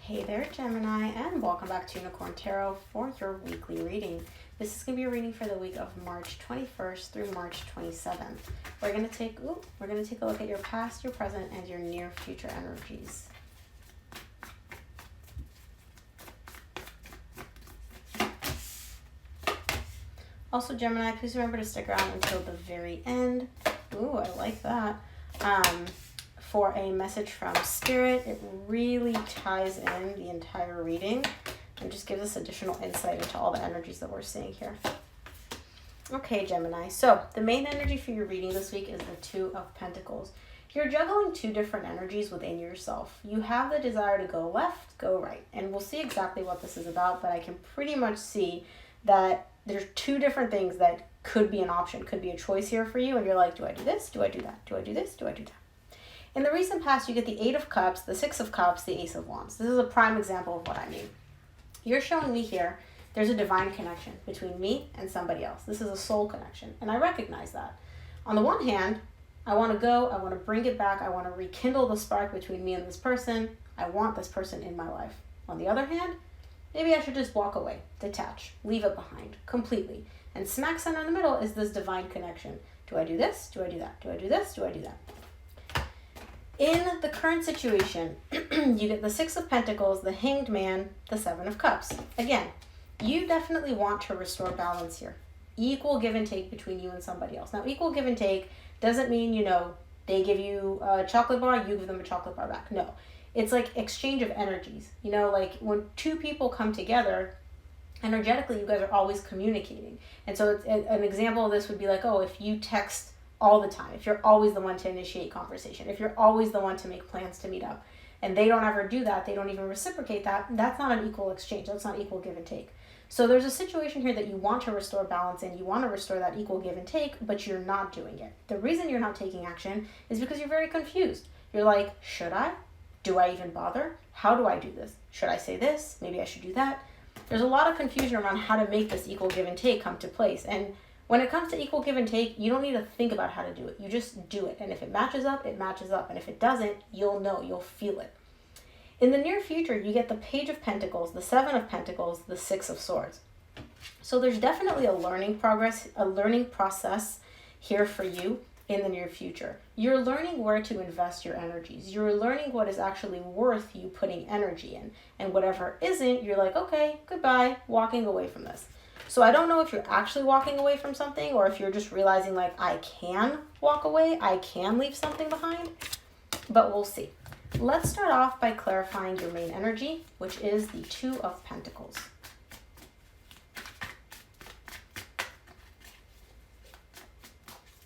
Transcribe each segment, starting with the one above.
Hey there, Gemini, and welcome back to Unicorn Tarot for your weekly reading. This is going to be a reading for the week of March 21st through March 27th. We're going to take a look at your past, your present, and your near future energies. Also, Gemini, please remember to stick around until the very end. Ooh, I like that. For a message from Spirit. It really ties in the entire reading and just gives us additional insight into all the energies that we're seeing here. Okay, Gemini. So the main energy for your reading this week is the Two of Pentacles. You're juggling two different energies within yourself. You have the desire to go left, go right. And we'll see exactly what this is about, but I can pretty much see that there's two different things that could be an option, could be a choice here for you. And you're like, do I do this? Do I do that? Do I do this? Do I do that? In the recent past, you get the Eight of Cups, the Six of Cups, the Ace of Wands. This is a prime example of what I mean. You're showing me here, there's a divine connection between me and somebody else. This is a soul connection, and I recognize that. On the one hand, I want to go, I want to bring it back, I want to rekindle the spark between me and this person. I want this person in my life. On the other hand, maybe I should just walk away, detach, leave it behind completely. And smack center in the middle is this divine connection. Do I do this? Do I do that? Do I do this? Do I do that? In the current situation, you get the Six of Pentacles, the Hanged Man, the Seven of Cups. Again, you definitely want to restore balance here. Equal give and take between you and somebody else. Now, equal give and take doesn't mean, they give you a chocolate bar, you give them a chocolate bar back. No. It's like exchange of energies. Like when two people come together, energetically, you guys are always communicating. And so it's, an example of this would be like, if you text all the time, if you're always the one to initiate conversation, if you're always the one to make plans to meet up, and they don't ever do that, they don't even reciprocate that, that's not an equal exchange, that's not equal give and take. So there's a situation here that you want to restore balance in, you want to restore that equal give and take, but you're not doing it. The reason you're not taking action is because you're very confused. You're like, should I? Do I even bother? How do I do this? Should I say this? Maybe I should do that. There's a lot of confusion around how to make this equal give and take come to place. And when it comes to equal give and take, you don't need to think about how to do it. You just do it. And if it matches up, it matches up. And if it doesn't, you'll know, you'll feel it. In the near future, you get the Page of Pentacles, the Seven of Pentacles, the Six of Swords. So there's definitely a learning process here for you in the near future. You're learning where to invest your energies. You're learning what is actually worth you putting energy in. And whatever isn't, you're like, okay, goodbye, walking away from this. So I don't know if you're actually walking away from something or if you're just realizing like, I can walk away, I can leave something behind, but we'll see. Let's start off by clarifying your main energy, which is the Two of Pentacles.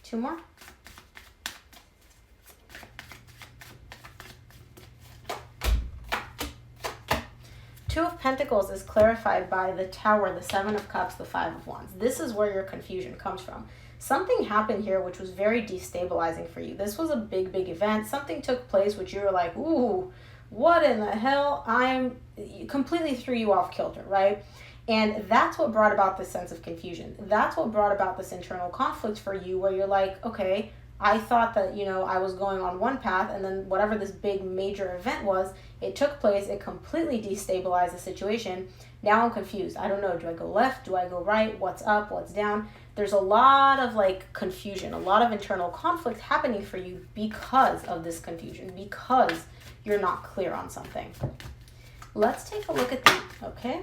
Two more. Two of Pentacles is clarified by the Tower, the Seven of Cups, the Five of Wands. This is where your confusion comes from. Something happened here which was very destabilizing for you. This was a big, big event. Something took place which you were like, ooh, what in the hell? Completely threw you off kilter, right? And that's what brought about this sense of confusion. That's what brought about this internal conflict for you where you're like, okay, I thought that, I was going on one path, and then whatever this big major event was, it took place, it completely destabilized the situation. Now I'm confused. I don't know. Do I go left? Do I go right? What's up? What's down? There's a lot of confusion, a lot of internal conflict happening for you because of this confusion, because you're not clear on something. Let's take a look at okay?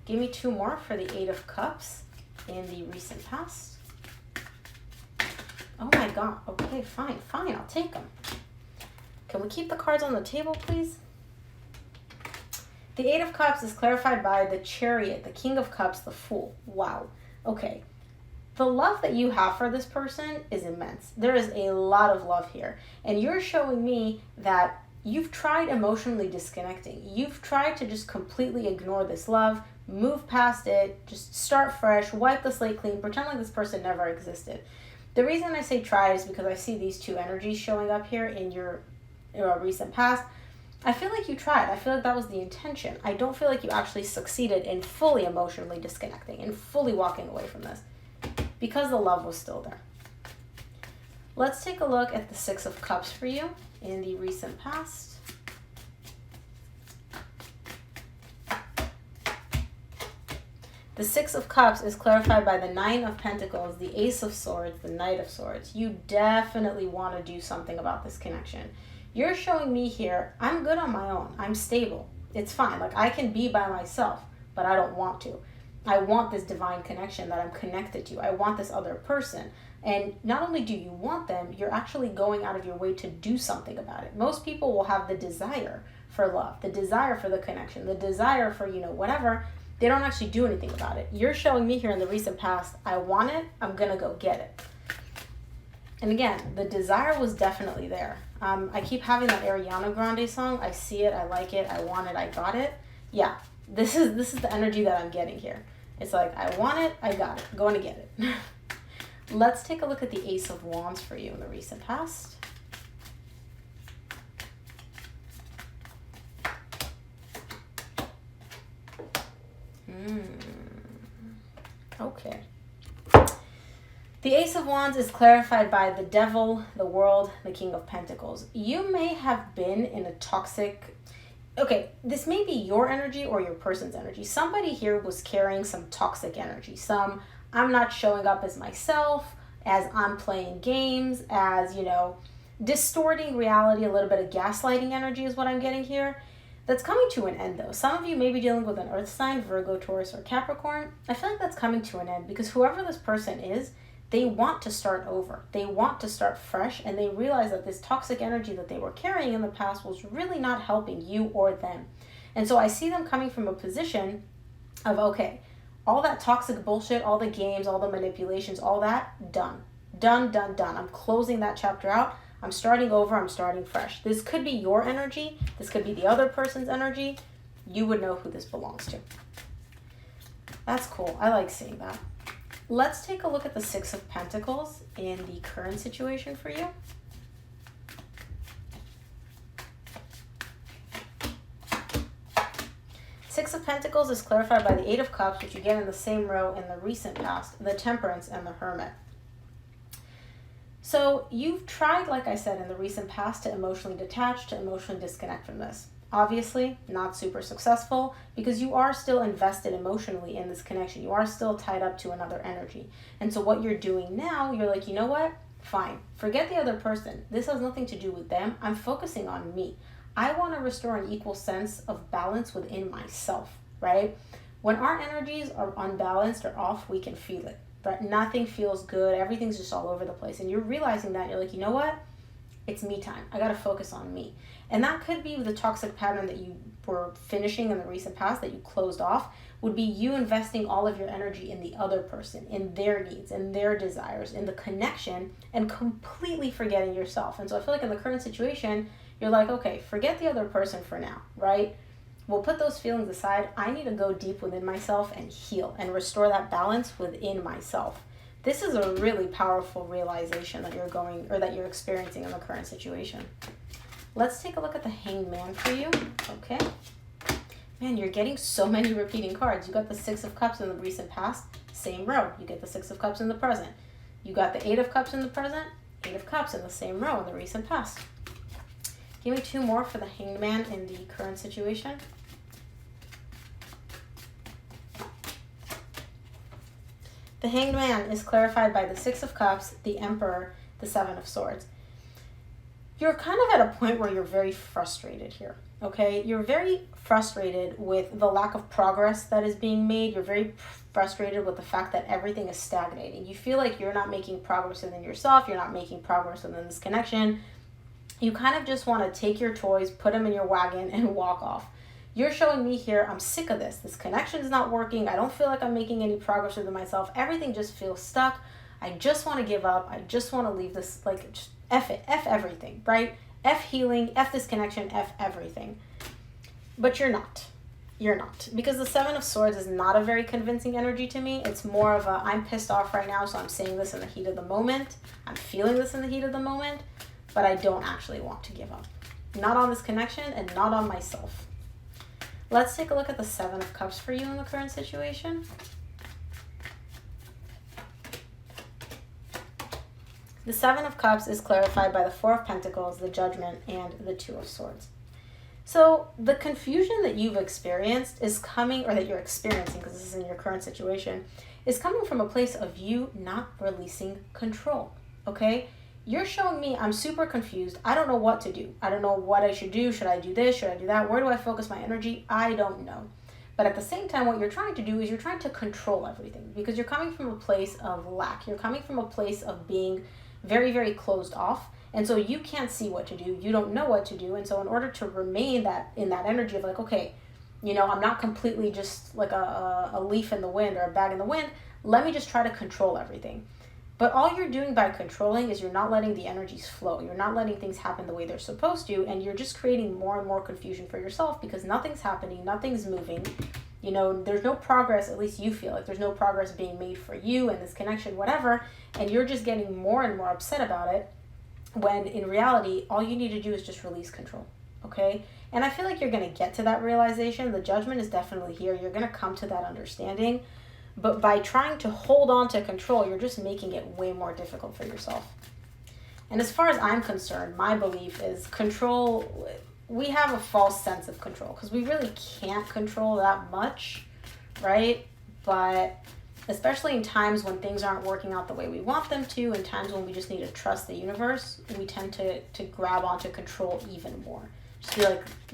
Give me two more for the Eight of Cups in the recent past. Oh my God. Okay, fine. I'll take them. Can we keep the cards on the table, please? The Eight of Cups is clarified by the Chariot, the King of Cups, the Fool. Wow. Okay. The love that you have for this person is immense. There is a lot of love here. And you're showing me that you've tried emotionally disconnecting. You've tried to just completely ignore this love, move past it, just start fresh, wipe the slate clean, pretend like this person never existed. The reason I say try is because I see these two energies showing up here in your recent past. I feel like you tried. I feel like that was the intention. I don't feel like you actually succeeded in fully emotionally disconnecting and fully walking away from this because the love was still there. Let's take a look at the Six of Cups for you in the recent past. The Six of Cups is clarified by the Nine of Pentacles, the Ace of Swords, the Knight of Swords. You definitely want to do something about this connection. You're showing me here, I'm good on my own. I'm stable. It's fine. Like, I can be by myself, but I don't want to. I want this divine connection that I'm connected to. I want this other person. And not only do you want them, you're actually going out of your way to do something about it. Most people will have the desire for love, the desire for the connection, the desire for, whatever. They don't actually do anything about it. You're showing me here in the recent past, I want it, I'm going to go get it. And again, the desire was definitely there. I keep having that Ariana Grande song. I see it, I like it, I want it, I got it. Yeah, this is the energy that I'm getting here. It's like, I want it, I got it, going to get it. Let's take a look at the Ace of Wands for you in the recent past. Okay. The Ace of Wands is clarified by the Devil, the World, the King of Pentacles. You may have been in a toxic... Okay, this may be your energy or your person's energy. Somebody here was carrying some toxic energy. Some, I'm not showing up as myself, as I'm playing games, as, distorting reality, a little bit of gaslighting energy is what I'm getting here. That's coming to an end, though. Some of you may be dealing with an earth sign, Virgo, Taurus, or Capricorn. I feel like that's coming to an end because whoever this person is, they want to start over. They want to start fresh, and they realize that this toxic energy that they were carrying in the past was really not helping you or them. And so I see them coming from a position of, okay, all that toxic bullshit, all the games, all the manipulations, all that, done. Done, done, done. I'm closing that chapter out. I'm starting over. I'm starting fresh. This could be your energy. This could be the other person's energy. You would know who this belongs to. That's cool. I like seeing that. Let's take a look at the Six of Pentacles in the current situation for you. Six of Pentacles is clarified by the Eight of Cups, which you get in the same row in the recent past, the Temperance and the Hermit. So you've tried, like I said, in the recent past to emotionally detach, to emotionally disconnect from this. Obviously, not super successful because you are still invested emotionally in this connection. You are still tied up to another energy. And so what you're doing now, you're like, you know what? Fine. Forget the other person. This has nothing to do with them. I'm focusing on me. I want to restore an equal sense of balance within myself, right? When our energies are unbalanced or off, we can feel it. But nothing feels good. Everything's just all over the place. And you're realizing that. You're like, you know what? It's me time. I got to focus on me. And that could be the toxic pattern that you were finishing in the recent past, that you closed off, would be you investing all of your energy in the other person, in their needs, in their desires, in the connection, and completely forgetting yourself. And so I feel like in the current situation, you're like, okay, forget the other person for now, right? We'll put those feelings aside. I need to go deep within myself and heal and restore that balance within myself. This is a really powerful realization that you're experiencing in the current situation. Let's take a look at the Hanged Man for you. Okay. Man, you're getting so many repeating cards. You got the Six of Cups in the recent past, same row. You get the Six of Cups in the present. You got the Eight of Cups in the present, Eight of Cups in the same row in the recent past. Give me two more for the Hanged Man in the current situation. The Hanged Man is clarified by the Six of Cups, the Emperor, the Seven of Swords. You're kind of at a point where you're very frustrated here, okay? You're very frustrated with the lack of progress that is being made. You're very frustrated with the fact that everything is stagnating. You feel like you're not making progress within yourself. You're not making progress within this connection. You kind of just want to take your toys, put them in your wagon, and walk off. You're showing me here, I'm sick of this. This connection is not working. I don't feel like I'm making any progress within myself. Everything just feels stuck. I just want to give up. I just want to leave this, like, just F it. F everything, right? F healing, F this connection, F everything. But you're not. You're not. Because the Seven of Swords is not a very convincing energy to me. It's more of a, I'm pissed off right now, so I'm saying this in the heat of the moment. I'm feeling this in the heat of the moment, but I don't actually want to give up. Not on this connection and not on myself. Let's take a look at the Seven of Cups for you in the current situation. The Seven of Cups is clarified by the Four of Pentacles, the Judgment, and the Two of Swords. So the confusion that you've experienced is coming, or that you're experiencing, because this is in your current situation, is coming from a place of you not releasing control, okay? You're showing me I'm super confused. I don't know what to do. I don't know what I should do. Should I do this? Should I do that? Where do I focus my energy? I don't know. But at the same time, what you're trying to do is you're trying to control everything, because you're coming from a place of lack. You're coming from a place of being very, very closed off. And so you can't see what to do. You don't know what to do. And so in order to remain in that energy of like, okay, I'm not completely just like a leaf in the wind or a bag in the wind. Let me just try to control everything. But all you're doing by controlling is you're not letting the energies flow. You're not letting things happen the way they're supposed to. And you're just creating more and more confusion for yourself, because nothing's happening, nothing's moving. There's no progress, at least you feel like there's no progress being made for you and this connection, whatever. And you're just getting more and more upset about it, when in reality, all you need to do is just release control, okay? And I feel like you're going to get to that realization. The judgment is definitely here. You're going to come to that understanding. But by trying to hold on to control, you're just making it way more difficult for yourself. And as far as I'm concerned, my belief is control, we have a false sense of control, because we really can't control that much, right? But especially in times when things aren't working out the way we want them to, in times when we just need to trust the universe, we tend to grab onto control even more. Just be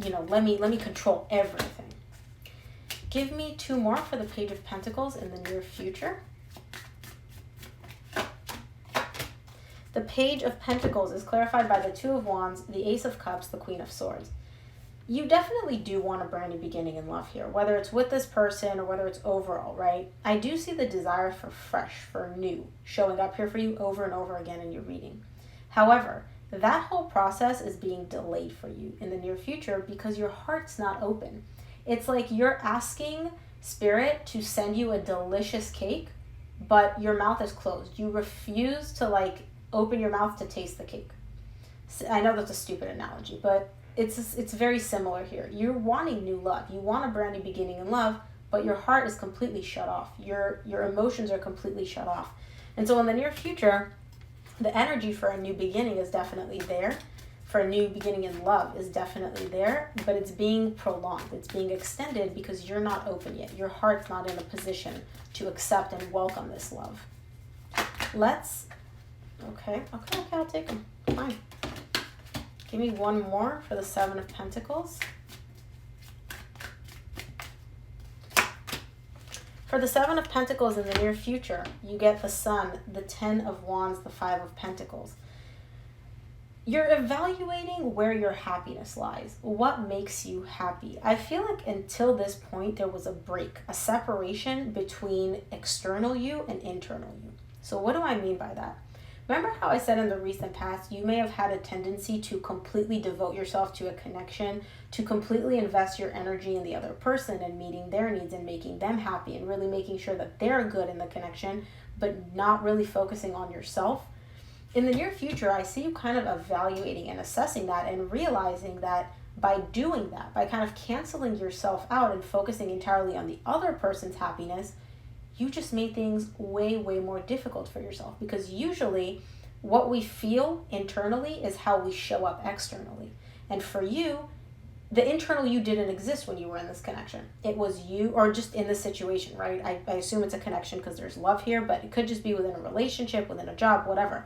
like, let me control everything. Give me 2 more for the Page of Pentacles in the near future. The Page of Pentacles is clarified by the 2 of Wands, the Ace of Cups, the Queen of Swords. You definitely do want a brand new beginning in love here, whether it's with this person or whether it's overall, right? I do see the desire for fresh, for new, showing up here for you over and over again in your reading. However, that whole process is being delayed for you in the near future because your heart's not open. It's like you're asking Spirit to send you a delicious cake, but your mouth is closed. You refuse to open your mouth to taste the cake. I know that's a stupid analogy, but it's very similar here. You're wanting new love. You want a brand new beginning in love, but your heart is completely shut off. Your emotions are completely shut off. And so in the near future, the energy for a new beginning is definitely there. For a new beginning in love is definitely there, but it's being prolonged. It's being extended because you're not open yet. Your heart's not in a position to accept and welcome this love. Okay, I'll take them. Fine. Give me 1 more for the 7 of Pentacles. For the 7 of Pentacles in the near future, you get the Sun, the 10 of Wands, the 5 of Pentacles. You're evaluating where your happiness lies. What makes you happy? I feel like until this point, there was a break, a separation between external you and internal you. So what do I mean by that? Remember how I said in the recent past, you may have had a tendency to completely devote yourself to a connection, to completely invest your energy in the other person and meeting their needs and making them happy and really making sure that they're good in the connection, but not really focusing on yourself. In the near future, I see you kind of evaluating and assessing that and realizing that by doing that, by kind of canceling yourself out and focusing entirely on the other person's happiness, you just made things way, way more difficult for yourself, because usually what we feel internally is how we show up externally. And for you, the internal you didn't exist when you were in this connection. It was you, or just in this situation, right? I assume it's a connection because there's love here, but it could just be within a relationship, within a job, whatever.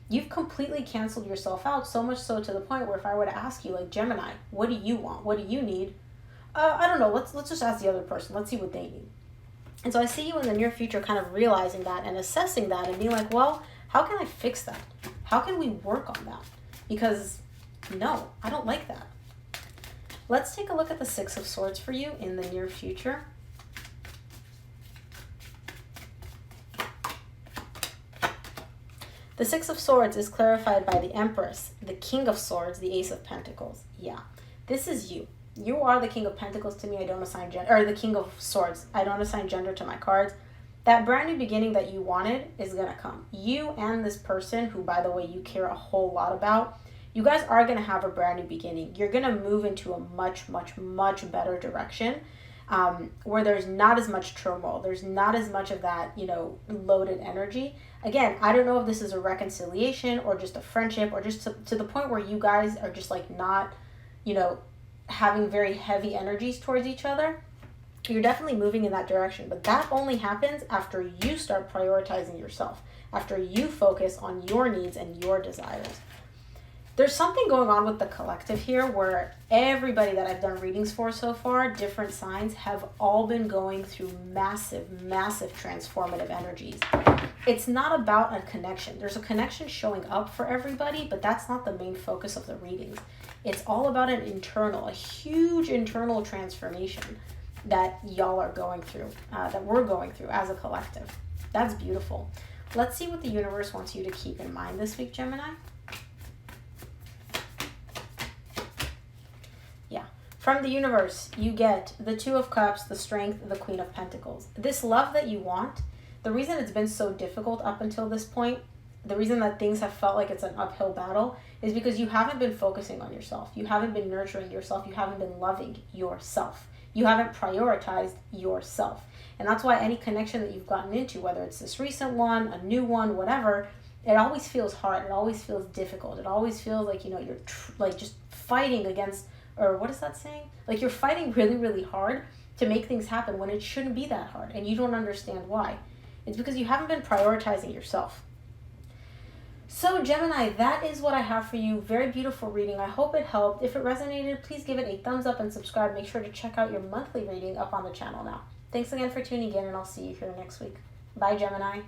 You've completely canceled yourself out, so much so to the point where if I were to ask you, like, Gemini, what do you want? What do you need? I don't know. Let's just ask the other person. Let's see what they need. And so I see you in the near future kind of realizing that and assessing that and being like, well, how can I fix that? How can we work on that? Because no, I don't like that. Let's take a look at the 6 of Swords for you in the near future. The 6 of Swords is clarified by the Empress, the King of Swords, the Ace of Pentacles. Yeah, this is you. You are the King of Pentacles to me. I don't assign gender, or the King of Swords. I don't assign gender to my cards. That brand new beginning that you wanted is going to come. You and this person, who, by the way, you care a whole lot about, you guys are going to have a brand new beginning. You're going to move into a much, much, much better direction, where there's not as much turmoil. There's not as much of that, loaded energy. Again, I don't know if this is a reconciliation or just a friendship or just to the point where you guys are just like not, having very heavy energies towards each other, you're definitely moving in that direction. But that only happens after you start prioritizing yourself, after you focus on your needs and your desires. There's something going on with the collective here where everybody that I've done readings for so far, different signs, have all been going through massive, massive transformative energies. It's not about a connection. There's a connection showing up for everybody, but that's not the main focus of the readings. It's all about an internal, a huge internal transformation that y'all are going through, that we're going through as a collective. That's beautiful. Let's see what the universe wants you to keep in mind this week, Gemini. From the universe, you get the Two of Cups, the Strength, the Queen of Pentacles. This love that you want, the reason it's been so difficult up until this point, the reason that things have felt like it's an uphill battle, is because you haven't been focusing on yourself. You haven't been nurturing yourself. You haven't been loving yourself. You haven't prioritized yourself. And that's why any connection that you've gotten into, whether it's this recent one, a new one, whatever, it always feels hard. It always feels difficult. It always feels like, you know, you're like just fighting against, or what is that saying? Like you're fighting really, really hard to make things happen when it shouldn't be that hard, and you don't understand why. It's because you haven't been prioritizing yourself. So Gemini, that is what I have for you. Very beautiful reading. I hope it helped. If it resonated, please give it a thumbs up and subscribe. Make sure to check out your monthly reading up on the channel now. Thanks again for tuning in, and I'll see you here next week. Bye, Gemini.